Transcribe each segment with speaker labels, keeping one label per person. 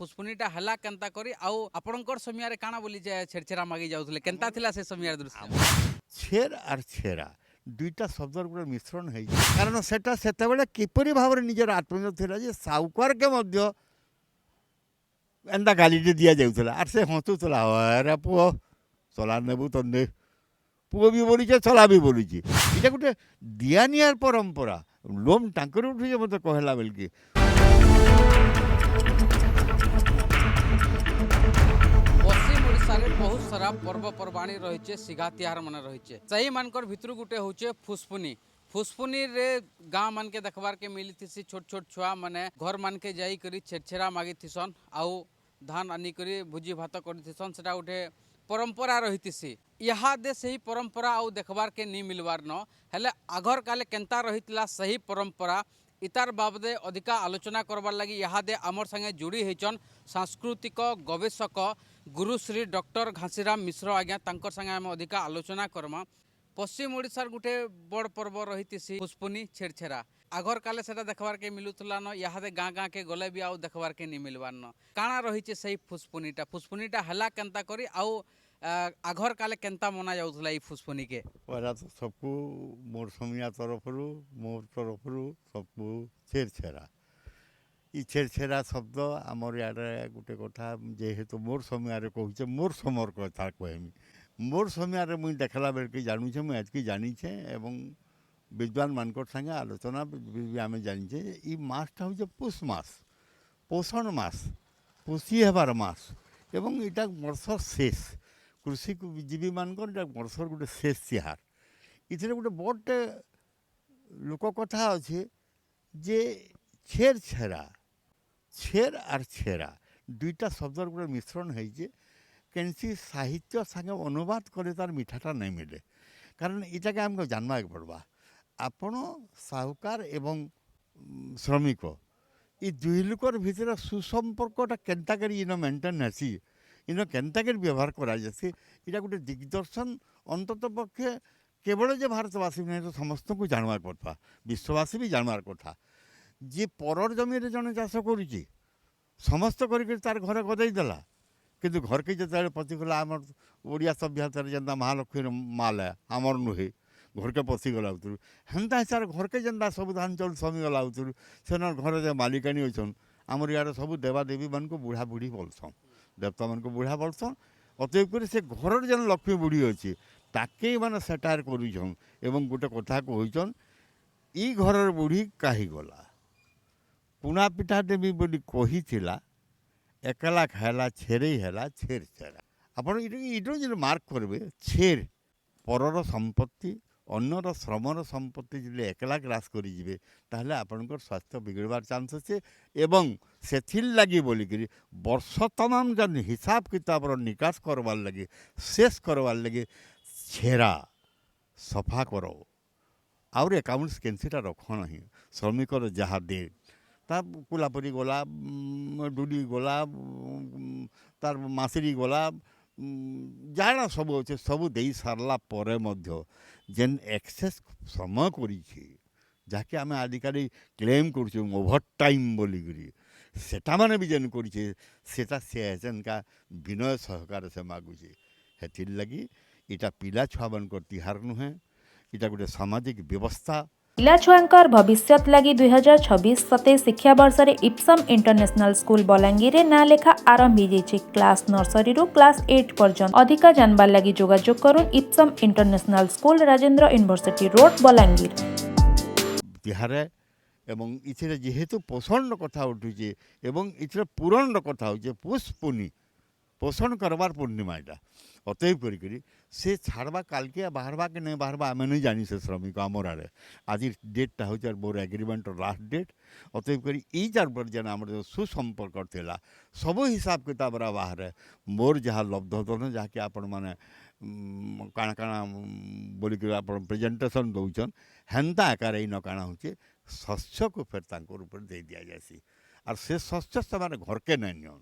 Speaker 1: फुसफुनीटा हला केनता करी आउ आपणकर समयारे काना बोली जे छेड़छेरा मागी जाउथले केनता थिला से समयार दृश्य
Speaker 2: छेर आर छेरा दुईटा शब्दर गोटे मिश्रण है कारण सेटा सेतेबेले किपरि भाव निजर आत्मनिर्भर थिला जे साउकार के मध्य एंता गालीटे दिया जाउथला आर से हंसुथला अरे पुओ चला नेबू तो ने पुओ भी बोलीचे चला भी बोलीचे इटा गोटे दियानियार परंपरा लोम टांकर उठे मत कहला बेलकी
Speaker 1: पश्चिम ओडिशारे बहुत सारा पर्वपर्वाणी रही सिघा तिहार मन रही सही मानकर भितर गुटे होचे फुसफुनी फुसफुनी रे गाँव मान के देखबार के मिली थी छोट छोट छुआ माने घर मान के जाई करी छेड़छेड़ा मागी थीसन आउ धान आनी करी भोजी भात करथीसन सेटा गोटे परंपरा रही यहाँ दे सही परंपरा आउ देखबार के नहीं मिलवार न हेले आघर काले केनता रही सही परंपरा इतार बाबदे अधिका आलोचना करबार लगी यहाँ दे आमर संगे जोड़ी होचन सांस्कृतिक गवेषक गुरुश्री डॉक्टर घासीराम मिश्र आज्ञा तांकर संगे आम अधिका आलोचना करमा पश्चिम ओडिशार गुटे बड़ पर्व रही फुसफुनी छेड़छेरा आघर काले सेटा देखबार के मिलुतला न यहाँ दे गाँ गाँ के गले भी आउ देखबार के नहीं मिलवार न काଣା रही सही फुसफुनीटा हला केनता करी आउ आघर काले केनता मना जाउथला ई फुसफुनी के
Speaker 2: पहला तो सबको मोर समिया तरफरु मोर तरफरु सबको छेड़छेरा ई छेड़छेरा शब्द आमर यारे गोटे कथा जेहेतु मोर समय कहूचे मोर समर कथा कहमी मोर समय मुई देखला बेल के जानुचे मुई आज की जानीचे एवं विद्वान मानकर संगे आलोचना भी आम जानीचे ई मासटा हूँ पुष मास पोषण मास पोषी हेबार मास एवं इटा वर्षर शेष कृषिजीवी मानकर इटा वर्षर गोटे शेष तिहार इथे गोटे बड़े लोक कथा अच्छे जे छेर छेरा छेर आर छेरा दुईटा शब्दर गोटे मिश्रण है कैसी साहित्य संगे अनुवाद करे तार मिठाटा नहीं मिले कारण इटाके आमको जानवा पड़वा आपण साहुकार एवं श्रमिक ये दुई लोकर भितर सुसंपर्कटा केनता करी इन मेंटेन हेसी इन केनता करी व्यवहार करा जासी इटा गोटे दिग्दर्शन अंतत पक्षे केवल जे भारतवासी नहीं तो समस्त को जानवार कथा विश्ववासी भी जानवार कथा जी परर जमीन जड़े चाष करुच्ची समस्त कर तार घर गदई देला किंतु घर के जो पशिगला आम ओडिया सभ्यतार जेनता महालक्ष्मी माल है आमर नुहे घर के पशिगला उतर हेन्ता हिसाब घर के जेनता सब धान चाउल समीगला उतर से घर जे मालिकानी अच्छन आमर यार सब देवादेवी मान को बुढ़ा बुढ़ी बोलसन देवता मान को बुढ़ा बोलसन अतएव कर से घर जेन लक्ष्मी बुढ़ी अच्छी ताके मैंने सेटायर करुछन एवं गोटे कथा कहन ई घर बुढ़ी कहीं गला पुना पिठा देवी बोली कही एकला खाला छेरे है छेर छेरा आपड़ जो मार्क करेंगे छेर परर संपत्ति अन्यर श्रमर संपत्ति जो एकला ग्रास करेंगे ताहले आपणकर स्वास्थ्य बिगड़बार चान्स अच्छे एवं से लगी बोलिक वर्ष तमाम जन हिसाब किताब निकास करवार लगे शेष करवार लगे छेरा सफा करो आउर एकाउंट्स केनसीटा रख ना श्रमिकर जहाँ दे ता कोलापरी गला डुली गला तार मासरी गला जाना सब अच्छे सब दे सारला परे मध्य जेन एक्सेस समय करी जहाँकि आम आजिकल क्लेम कर ओभर टाइम बोलिकी सेटा माने भी जेन करा से का विनय सहकार से मागुचे हेथिर लगी इटा पिला छुआ मान तिहार नुहे इटा गोटे सामाजिक व्यवस्था
Speaker 3: पिला छुआंकर भविष्यत लगी 2026-27 शिक्षा वर्ष रे इप्सम इंटरनेशनल स्कूल बलांगीर ना लेखा आरंभ हो जाइए क्लास नर्सरी रु क्लास 8 पर्यंत अधिका जानबार लगी जोगाजोग करुन ipsum international school Rajendra university road Balangir
Speaker 2: तिहारे एवं इथे जेहेतु पोषण कथा उठुचे एवं इथे पूरण कथा हो पुष्पुनी पोषण करवार पूर्णिमा यहाँ अतएव करी से छाड़वा काल के बाहरवा के नहीं बाहरवा आम नहीं जानी से श्रमिक आमर आड़े आज डेटा हूँ मोर एग्रीमेंट लास्ट डेट अतएव करी ई चार पर जेन आम सुसंपर्क थिला सब हिसाब किताब बाहर मोर जहाँ लब्धधन जहाँकि आपण मैंने काଣା काଣା बोलिक आप प्रेजेंटेशन दौन हेन्ता आकार इन काଣା हो शस्य को फिर ऊपर दे दि जासी और से शस्य से घर के नहीं नियन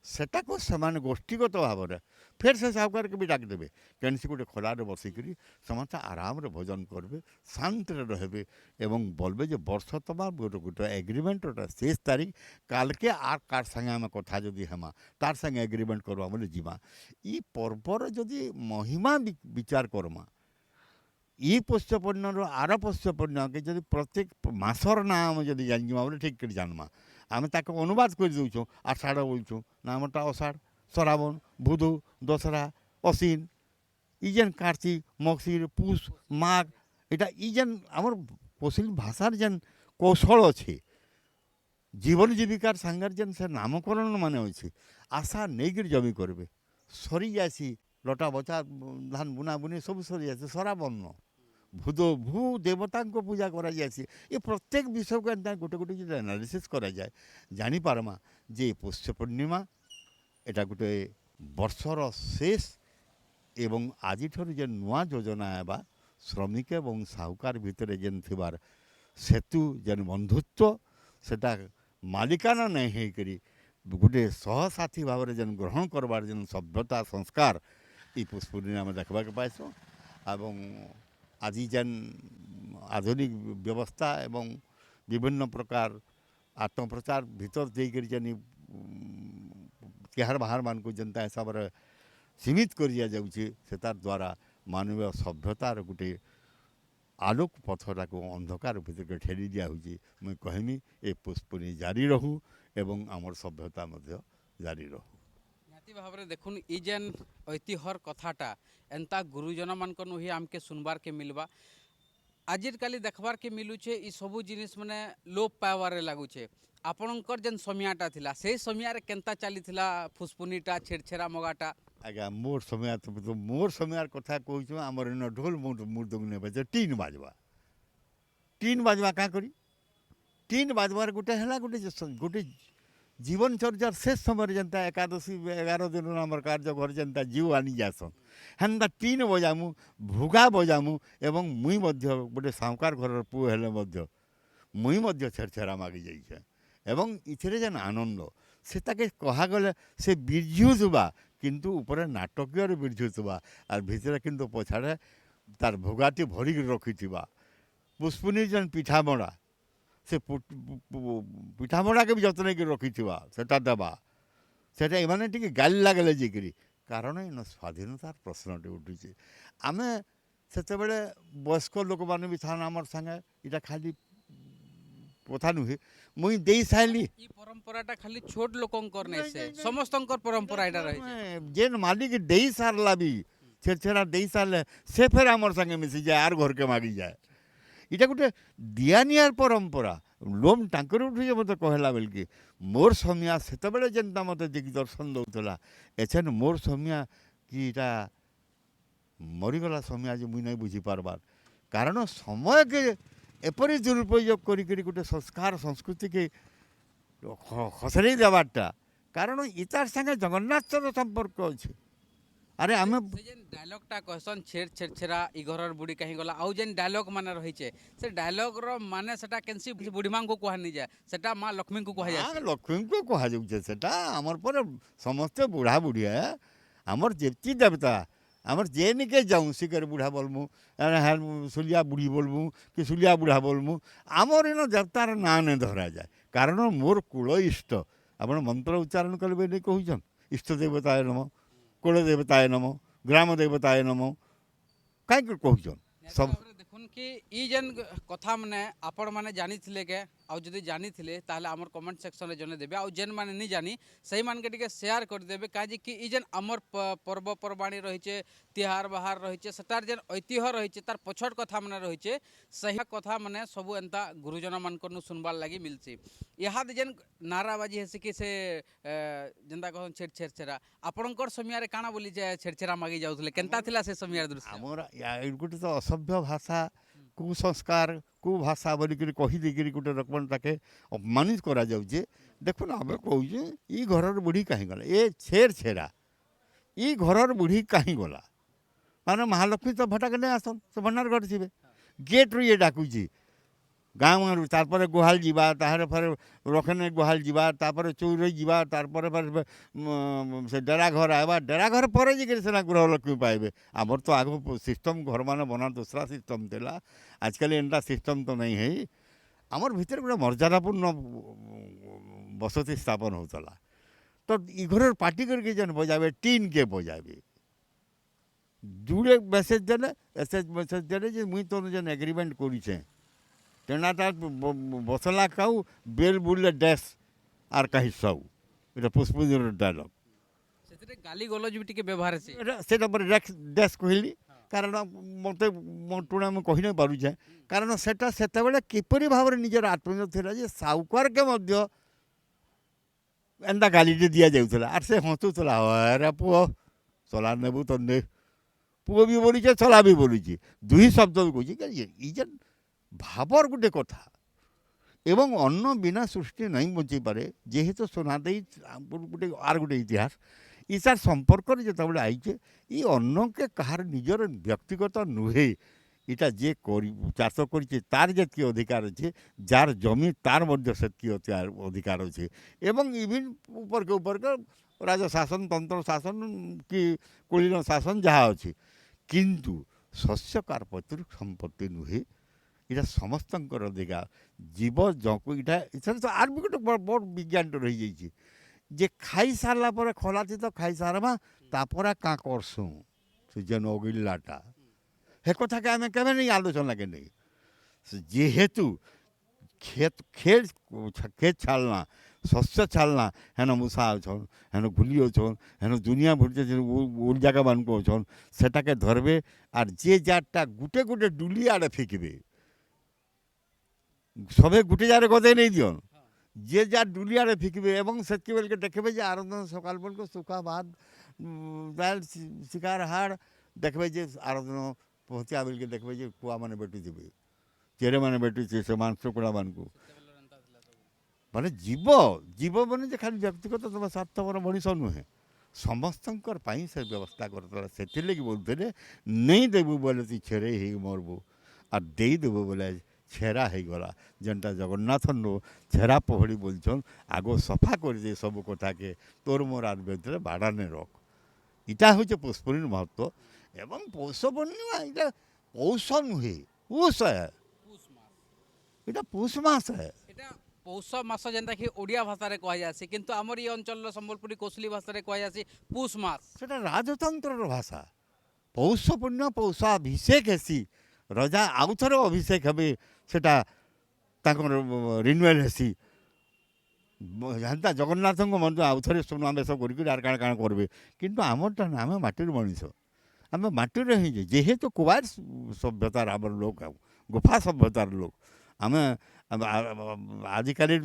Speaker 2: ସେଟାକୁ ସେମାନେ ଗୋଷ୍ଠୀଗତ ଭାବରେ ଫେର୍ ସେ ସାହୁକାରକେ ବି ଡାକିଦେବେ କେନ୍ସି ଗୋଟେ ଖୋଲାରେ ବସିକିରି ସମସ୍ତେ ଆରାମରେ ଭୋଜନ କରିବେ, ଶାନ୍ତିରେ ରହିବେ ଏବଂ ବଲବେ ଯେ ବର୍ଷ ତମା ଗୋଟେ ଏଗ୍ରିମେଣ୍ଟଟା 23 ତାରିଖ କାଲକେ ଆର୍ କାର୍ ସାଙ୍ଗେ ଆମେ କଥା ଯଦି ହେମା ତାର୍ ସାଙ୍ଗେ ଏଗ୍ରିମେଣ୍ଟ କରବା ବୋଲେ ଯିମା। ଇ ପର୍ବର ଯଦି ମହିମା ବିଚାର କରମା, ଇ ପୋଷ୍ୟପୂର୍ଣ୍ଣର ଆର ପୋଷ୍ୟପୂର୍ଣ୍ଣକେ ଯଦି ପ୍ରତ୍ୟେକ ମାସର ନାଁ ଆମେ ଯଦି ଜାଣିଯିମା ବୋଲେ ଠିକ୍ କରି ଜାଣମା। ଆମେ ତାକୁ ଅନୁବାଦ କରି ଦେଉଛୁ ଆଷାଢ଼ ବୋଲୁଛୁ ନା ଆମରଟା ଅଷାଢ଼, ଶ୍ରାବଣ, ଭୁଦୁ, ଦଶହରା, ଅଶ୍ୱିନ, ଇ ଯେନ୍ କାର୍ତ୍ତିକ, ମଗଶିର, ପୁଷ, ମାଘ, ଏଇଟା ଇ ଯେନ୍ ଆମର କୋଶଲି ଭାଷାର ଯେନ୍ କୌଶଳ ଅଛି, ଜୀବନ ଜୀବିକାର ସାଙ୍ଗରେ ଯେନ୍ ସେ ନାମକରଣ ମାନେ ଅଛି, ଆଶା ନେଇକିରି ଜମି କରିବେ। ସରି ଯାସି ଲଟା ବଚା ଧାନ ବୁନା ବୁନି ସବୁ ସରି ଯାସି ସରାବନ୍ନ ଭୂ ଦେବତାଙ୍କୁ ପୂଜା କରାଯାଏସି। ଏ ପ୍ରତ୍ୟେକ ବିଷୟକୁ ଏନ୍ତା ଗୋଟେ ଗୋଟେ ଯଦି ଆନାଲିସିସ୍ କରାଯାଏ ଜାଣିପାରମା ଯେ ପୋଷ୍ୟ ପୂର୍ଣ୍ଣିମା ଏଟା ଗୋଟେ ବର୍ଷର ଶେଷ ଏବଂ ଆଜିଠାରୁ ଯେନ୍ ନୂଆ ଯୋଜନା ହେବା ଶ୍ରମିକ ଏବଂ ସାହୁକାର ଭିତରେ ଯେନ୍ ଥିବାର ସେତୁ ଯେନ୍ ବନ୍ଧୁତ୍ୱ ସେଟା ମାଲିକାନା ନାଇଁ ହେଇକରି ଗୋଟେ ସହସାଥୀ ଭାବରେ ଯେନ୍ ଗ୍ରହଣ କରବାର ଯେନ୍ ସଭ୍ୟତା ସଂସ୍କାର ଇ ପୁଷ ପୂର୍ଣ୍ଣିମା ଆମେ ଦେଖିବାକେ ପାଇସୁଁ। ଏବଂ ଆଜି ଯେନ୍ ଆଧୁନିକ ବ୍ୟବସ୍ଥା ଏବଂ ବିଭିନ୍ନ ପ୍ରକାର ଆତ୍ମପ୍ରଚାର ଭିତର ଦେଇକରି ଯେନ୍ ତିହାର ବାହାର ମାନଙ୍କୁ ଯେନ୍ତା ହିସାବରେ ସୀମିତ କରି ଦିଆଯାଉଛି ସେ ତାର ଦ୍ୱାରା ମାନବୀୟ ସଭ୍ୟତାର ଗୋଟେ ଆଲୋକ ପଥଟାକୁ ଅନ୍ଧକାର ଭିତରକୁ ଠେଲି ଦିଆହେଉଛି। ମୁଇଁ କହିମି ଏ ପୁଷ୍ପୁନି ଜାରି ରହୁ ଏବଂ ଆମର ସଭ୍ୟତା ମଧ୍ୟ ଜାରି ରହୁ।
Speaker 1: ନିହାତି ଭାବରେ ଦେଖୁନ୍ ଇ ଯେନ୍ ଐତିହ୍ୟର କଥାଟା ଏନ୍ତା ଗୁରୁଜନ ମାନଙ୍କନୁ ହିଁ ଆମକେ ଶୁଣବାର୍କେ ମିଲବା। ଆଜିର କାଲି ଦେଖବାର୍କେ ମିଲୁଛେ ଇ ସବୁ ଜିନିଷ ମାନେ ଲୋପ ପାଇବାରେ ଲାଗୁଛେ। ଆପଣଙ୍କର ଯେନ୍ ସମୟଟା ଥିଲା ସେଇ ସମୟରେ କେନ୍ତା ଚାଲିଥିଲା ଫୁସପୁନିଟା ଛେଡ଼ଛେରା ମଗାଟା?
Speaker 2: ଆଜ୍ଞା ମୋର୍ ସମୟାର କଥା କହୁଛୁ ଆମର ଇନ ଢୋଲ ମୃଦଙ୍ଗ ନେବେ ଯେ ଟିନ୍ ବାଜବା କାଁ କରି ଟିନ୍ ବାଜବାର ଗୋଟେ ହେଲା ଗୋଟେ ଜୀବନଚର୍ଯ୍ୟାର ଶେଷ ସମୟରେ ଯେନ୍ତା ଏକାଦଶୀ 11 ଦିନ ଆମର କାର୍ଯ୍ୟ ଘର ଯେନ୍ତା ଜିଉ ଆନି ଯାସନ୍ ହେନ୍ତା ଟିନ୍ ବଜାମୁ, ଭୁଗା ବଜାମୁ ଏବଂ ମୁଇଁ ମଧ୍ୟ ଗୋଟେ ସାହୁକାର ଘରର ପୁଅ ହେଲେ ମଧ୍ୟ ମୁଇଁ ମଧ୍ୟ ଛେରଛେରା ମାଗି ଯାଇଛେ ଏବଂ ଇଥିରେ ଯେନ୍ ଆନନ୍ଦ ସେଟାକେ କହାଗଲେ ସେ ବିର୍ଝୁଥିବା କିନ୍ତୁ ଉପରେ ନାଟକୀୟରେ ବିର୍ଝୁଥିବା ଆର୍ ଭିତରେ କିନ୍ତୁ ପଛାଡ଼େ ତାର ଭୋଗାଟି ଭରିକି ରଖିଥିବା। ପୁଷ୍ପୁନି ଯେନ୍ ପିଠାମଡ଼ା ସେ ପିଠାମଡ଼ାକେ ବି ଯତ୍ନ ନେଇକି ରଖିଥିବା ସେଟା ଦେବା ସେଟା ଏମାନେ ଟିକେ ଗାଲି ଲାଗଲେ ଯାଇକିରି କାରଣ ଇନ ସ୍ୱାଧୀନତାର ପ୍ରଶ୍ନଟେ ଉଠୁଛି। ଆମେ ସେତେବେଳେ ବୟସ୍କ ଲୋକମାନେ ବି ଥାନ୍ ଆମର ସାଙ୍ଗେ ଇଟା ଖାଲି କଥା ନୁହେଁ ମୁଇଁ ଦେଇ ସାରିଲି
Speaker 1: ଇ ପରମ୍ପରାଟା ଖାଲି ଛୋଟ ଲୋକଙ୍କର ନାଇଁ, ସେ ସମସ୍ତଙ୍କର ପରମ୍ପରା ଏଇଟା ରହିଛି।
Speaker 2: ଯେନ୍ ମାଲିକ ଦେଇ ସାରଲା ବି ଛେରଛେରା ଦେଇ ସାରଲେ ସେ ଫେର୍ ଆମର ସାଙ୍ଗେ ମିଶିଯାଏ ଆର୍ ଘରକେ ମାଗିଯାଏ। ଇଟା ଗୋଟେ ଦିଆନିଆର ପରମ୍ପରା ଲୋମ୍ ତାଙ୍କର ଉଠୁଛେ ମୋତେ କହିଲା ବେଲକି ମୋର୍ ସମିଆ ସେତେବେଳେ ଯେନ୍ତା ମୋତେ ଦିଗ୍ଦର୍ଶନ ଦଉଥିଲା ଏଛେନ୍ ମୋର୍ ସମିଆ କି ଇଟା ମରିଗଲା ସମିଆ ଯେ ମୁଇଁ ନାଇଁ ବୁଝିପାରବାର କାରଣ ସମୟକେ ଏପରି ଦୁରୁପଯୋଗ କରିକିରି ଗୋଟେ ସଂସ୍କାର ସଂସ୍କୃତିକେ ଖସରେଇ ଦେବାରଟା କାରଣ ଇତାର ସାଙ୍ଗେ ଜଗନ୍ନାଥର ସମ୍ପର୍କ ଅଛି। ଆରେ ଆମେ
Speaker 1: ସେ ଯେନ୍ ଡାୟଲଗଟା କହିସନ୍ ଛେରା ଇ ଘରର ବୁଢ଼ୀ କାହିଁ ଗଲା ଆଉ ଯେନ୍ ଡାୟଲଗ ମାନେ ରହିଛେ ସେ ଡାୟଲଗର ମାନେ ସେଟା କେନ୍ସି ବୁଢ଼ୀମାଙ୍କୁ କୁହାନି ଯାଏ, ସେଟା ମା ଲକ୍ଷ୍ମୀଙ୍କୁ କୁହାଯାଏ।
Speaker 2: ଲକ୍ଷ୍ମୀଙ୍କୁ କୁହାଯାଉଛେ ସେଟା ଆମର ପରେ ସମସ୍ତେ ବୁଢ଼ା ବୁଢ଼ୀ ଆମର ଯେତି ଦେବତା ଆମର ଯେନିକେ ଯାଉଁ ଶିକର ବୁଢ଼ା ବୋଲମୁ ସୁଲିଆ ବୁଢ଼ୀ ବୋଲମୁ କି ସୁଲିଆ ବୁଢ଼ା ବୋଲମୁ ଆମର ଇନ ଦେବତାର ନାଁ ନେ ଧରାଯାଏ କାରଣ ମୋର୍ କୁଳ ଇଷ୍ଟ ଆପଣ ମନ୍ତ୍ର ଉଚ୍ଚାରଣ କରିବେ ନେଇ କହୁଛନ୍ ଇଷ୍ଟ ଦେବତାୟ ନମ, କୁଳ ଦେବତାୟ ନମ, ଗ୍ରାମ ଦେବତାୟ ନମ କାହିଁକି କହୁଛନ୍ ସବୁ
Speaker 1: দেখুন কি ই যেন কথা মানে আপন মানে জানিলে কে আউ যদি জানিলে তাহলে আমার কমেন্ট সেকশনে জনে দেবে আউ যেন মানে নি জানি সেই মানকে টিকে শেয়ার করে দেবে কাজে কি ই যেন আমার পর্বপর্বাণী রয়েছে তিহার বাহার রয়েছে সেটার যেন ঐতিহ্য রয়েছে তার পছর কথা মানে রয়েছে সেই কথা মানে সবু এন্তা গুরুজন মানকর শুনবার লাগি মিলছে। ইহাদ যেন নারাবাজি হেসে কি সে যেনতা কহন ଛେରା ଆପଣଙ୍କର ସମୟରେ କାଣା ବୋଲି ଛେଡ଼ଛେରା ମାଗି ଯାଉଥିଲେ କେନ୍ତା ଥିଲା ସେ ସମୟର ଦୃଶ୍ୟ?
Speaker 2: ଆମର ଗୋଟେ ତ ଅସଭ୍ୟ ଭାଷା କୁସଂସ୍କାର କୁଭାଷା ବୋଲିକିରି କହି ଦେଇକିରି ଗୋଟେ ଲୋକମାନଟାକେ ଅପମାନିତ କରାଯାଉଛେ। ଦେଖୁନ ଆମେ କହୁଛେ ଇ ଘରର ବୁଢ଼ୀ କାହିଁ ଗଲା ଏ ଛେରା ଇ ଘରର ବୁଢ଼ୀ କାହିଁ ଗଲା ମାନେ ମହାଲକ୍ଷ୍ମୀ ତ ଭଟାକେ ନେଇ ଆସନ୍ ସେ ଭଣ୍ଡାର ଘର ଥିବେ ଗେଟ୍ରୁ ଇଏ ଡାକୁଛି ଗାଁ ଗାଁରୁ ତାପରେ ଗୁହାଳ ଯିବା ତାହାର ଫେରେ ରଖେନେ ଗୁହାଳ ଯିବା ତାପରେ ଚଉରାଇ ଯିବା ତାପରେ ଫେରେ ସେ ଡେରା ଘର ଆଇବା ଡେରା ଘର ପରେ ଯାଇକରି ସେନା ଗୃହଲକ୍ଷ୍ମୀ ପାଇବେ ଆମର ତ ଆଗ ସିଷ୍ଟମ୍ ଘରମାନେ ବନା ଦୋସରା ସିଷ୍ଟମ୍ ଥିଲା ଆଜିକାଲି ଏନ୍ତା ସିଷ୍ଟମ୍ ତ ନାଇଁ ହେଇ ଆମର ଭିତରେ ଗୋଟେ ମର୍ଯ୍ୟାଦାପୂର୍ଣ୍ଣ ବସତି ସ୍ଥାପନ ହେଉଥିଲା ତ ଇ ଘରର ପାର୍ଟି କରିକି ଯେନ୍ ବଜାବେ ଟିନ୍ କେ ବଜାବେ ଯୁଡ଼େ ମେସେଜ ଦେଲେ ମେସେଜ ଦେଲେ ଯେ ମୁଇଁ ତୋର ଯେନ୍ ଏଗ୍ରିମେଣ୍ଟ କରିଛେ তেনা তার বসলা কাউ বেল বুললে ড্যাশ আর কাহি সব এটা পুষ্পঞ্জর ডায়লগ
Speaker 1: ସେଥିରେ ଗାଲି ଗଲଜ ବି ଟିକେ ବ୍ୟବହାର ଅଛି
Speaker 2: সেটা পরে ড্যাশ কহিলি কারণ মতো টুଣା ମୁଁ କହି ନାଇଁ ପାରୁଛେ କାରଣ ସେଟା ସେତେବେଳେ କିପରି ଭାବରେ ନିଜର ଆତ୍ମୀୟ ଥିଲା ଯେ ସାଉକାରକେ ମଧ୍ୟ ଏନ୍ତା ଗାଲିଟେ ଦିଆଯାଉଥିଲା ଆର୍ ସେ ହସୁଥିଲା ଆରେ ପୁଅ ଚଲା ନେବୁ ତ ନେ ପୁଅ ବି ବୋଲୁଛେ ଚଲା ବି ବୋଲୁଛି ଦୁଇ ଶବ୍ଦ ବି କହୁଛି ଇ ଯେନ୍ ଭାବର ଗୋଟେ କଥା ଏବଂ ଅନ୍ନ ବିନା ସୃଷ୍ଟି ନାହିଁ ବଞ୍ଚିପାରେ ଯେହେତୁ ସୁନା ଦେଇ ଗୋଟେ ଆର୍ ଗୋଟେ ଇତିହାସ ଇ ତାର ସମ୍ପର୍କରେ ଯେତେବେଳେ ଆଇଛେ ଇ ଅନ୍ନକେ କାହାର ନିଜର ବ୍ୟକ୍ତିଗତ ନୁହେଁ ଇଟା ଯିଏ ଚାଷ କରିଛେ ତାର ଯେତିକି ଅଧିକାର ଅଛି ଯାର ଜମି ତାର ମଧ୍ୟ ସେତିକି ଅଧିକାର ଅଛି ଏବଂ ଇଭିନ୍ ଉପରକେ ରାଜଶାସନ ତନ୍ତ୍ର ଶାସନ କି କୁଳୀନ ଶାସନ ଯାହା ଅଛି କିନ୍ତୁ ଶସ୍ୟ କାହାର ପୈତୃକ ସମ୍ପତ୍ତି ନୁହେଁ এটা ସମସ୍ତଙ୍କର ଅଧିକାର ଜୀବ ଜଙ୍କୁ ଏଇଟା ଏଠାରେ ତ ଆର୍ ବି ଗୋଟେ ବଡ଼ ବିଜ୍ଞାନଟେ ରହିଯାଇଛି ଯେ ଖାଇସାରିଲା ପରେ ଖଲାତି ତ ଖାଇସାରମା ତାପରେ କାଁ କରସୁଁ ସେ ଯେନ୍ ଅଗିଲାଟା ହେ କଥାକେ ଆମେ କେବେ ନେଇ ଆଲୋଚନା କେ ନେଇ ଯେହେତୁ ଖେତ ଛାଡ଼ନା ଶସ୍ୟ ଛାଡ଼ନା ହେନ ମୂଷା ଅଛନ୍ ହେନ ଘୁଲି ଅଛନ୍ ହେନ ଦୁନିଆ ଭୁଲছে ଉଲ୍ ଜାଗାମାନଙ୍କୁ ଅଛନ୍ ସେଟାକେ ଧରବେ ଆର୍ ଯେ ଯାରଟା ଗୁଟେ ଗୁଟେ ଡୁଲି ଆଡ଼େ ଫିକିବେ সবে গুটে যারে গদাই নেই দিয়ন যে যার ডুলিয়ারে ফিকবে এবং সেতকি বেলকে দেখবে যে আরো দিন সকাল বেলকে শুকা ভাত ডাল শিকার হাড় দেখবে যে আরো দিন পৌঁছা বেলকে দেখবে যে কুয়া মানে বেটি দেবে চেরে মানে বেটিছে সে মাংস কুড়া মানকু মানে জীব জীব মানে যে খালি ব্যক্তিগত তোমার স্বার্থপর মଣିଷ ନୁହେଁ ସମସ୍ତଙ୍କର ପାଇଁ ସେ ବ୍ୟବସ୍ଥା କରିଥିଲା ସେଥିଲାଗି ବୋଲୁଥିଲେ ନେଇ ଦେବୁ ବୋଲେ ତୁ ଛେରେଇ ହେଇକି ମରବୁ ଆର୍ ଦେଇଦେବୁ ବୋଲେ ଛେରା ହେଇଗଲା ଯେନ୍ଟା ଜଗନ୍ନାଥନ ଛେରା ପହଡ଼ି ବୋଲଛନ୍ ଆଗ ସଫା କରିଦେ ସବୁ କଥାକେ ତୋର ମୋର ଆର୍ ଭିତରେ ବାଡ଼ାନେ ରଖ ଇଟା ହଉଛେ ପୁଷ୍ପନୀର ମହତ୍ଵ ଏବଂ ପୌଷ ପୂର୍ଣ୍ଣିମା ଏଇଟା ପୌଷ ନୁହେଁ ପୁଷ ଏଇଟା ପୁଷ ମାସ
Speaker 1: এটা পৌষ মাস যেটা কি ওড়িয়া ভাষায় কুহযাসি কিন্তু আমার এই অঞ্চলের সম্বলপুরী কৌশলী ভাষায় কুহযাসি পুষ মাস
Speaker 2: সেটা রাজতন্ত্রর ভাষা পৌষ ପୂର୍ଣ୍ଣିମା ପୌଷାଭିଷେକ ହେସି ରଜା ଆଉ ଥରେ ଅଭିଷେକ ହେବେ ସେଟା ତାଙ୍କର ରିନ୍ୟୁଆଲ୍ ହେସି ହେନ୍ତା ଜଗନ୍ନାଥଙ୍କ ମଧ୍ୟ ଆଉ ଥରେ ସୁନାବେଶ କରିକି ଆର୍ କାଣା କାଣା କରିବେ କିନ୍ତୁ ଆମରଟା ନା ଆମେ ମାଟିର ମଣିଷ ଆମେ ମାଟିରେ ହିଁ ଯେହେତୁ କୁବାର ସଭ୍ୟତାର ଆମର ଲୋକ ଆଉ ଗୁଫା ସଭ୍ୟତାର ଲୋକ ଆମେ ଆଜିକାଲି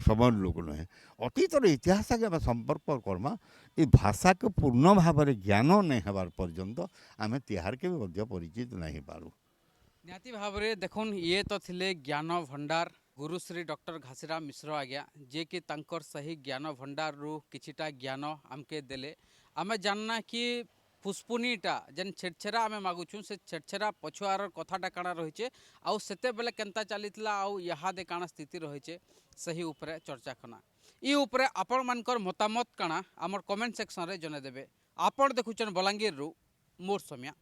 Speaker 2: ସମୟର ଲୋକ ନୁହେଁ ଅତୀତର ଇତିହାସକେ ଆମେ ସମ୍ପର୍କ କର୍ମା ଏ ଭାଷାକୁ ପୂର୍ଣ୍ଣ ଭାବରେ ଜ୍ଞାନ ନାଇଁ ହେବାର ପର୍ଯ୍ୟନ୍ତ ଆମେ ତିହାରକେ ବି ମଧ୍ୟ ପରିଚିତ ନାହିଁ ହେଇପାରୁ
Speaker 1: ନିହାତି ଭାବରେ ଦେଖୁନ୍ ଇଏ ତ ଥିଲେ ଜ୍ଞାନ ଭଣ୍ଡାର ଗୁରୁଶ୍ରୀ ଡକ୍ଟର ଘାସିରାମ ମିଶ୍ର ଆଜ୍ଞା ଯିଏକି ତାଙ୍କର ସେହି ଜ୍ଞାନ ଭଣ୍ଡାରରୁ କିଛିଟା ଜ୍ଞାନ ଆମକେ ଦେଲେ ଆମେ ଜାଣିନା କି ପୁଷ୍ପୁନିଟା ଯେନ୍ ଛେଡ଼ଛେରା ଆମେ ମାଗୁଛୁଁ ସେ ଛେଡ଼ଛେରା ପଛୁଆର କଥାଟା କାଣା ରହିଛେ ଆଉ ସେତେବେଳେ କେନ୍ତା ଚାଲିଥିଲା ଆଉ ଇହାଦେ କାଣା ସ୍ଥିତି ରହିଛେ ସେହି ଉପରେ ଚର୍ଚ୍ଚା କନା ଇ ଉପରେ ଆପଣମାନଙ୍କର ମତାମତ କାଣା ଆମର କମେଣ୍ଟ ସେକ୍ସନରେ ଜଣେଇଦେବେ ଆପଣ ଦେଖୁଛନ୍ ବଲାଙ୍ଗୀରରୁ ମୋର୍ ସୌମ୍ୟା।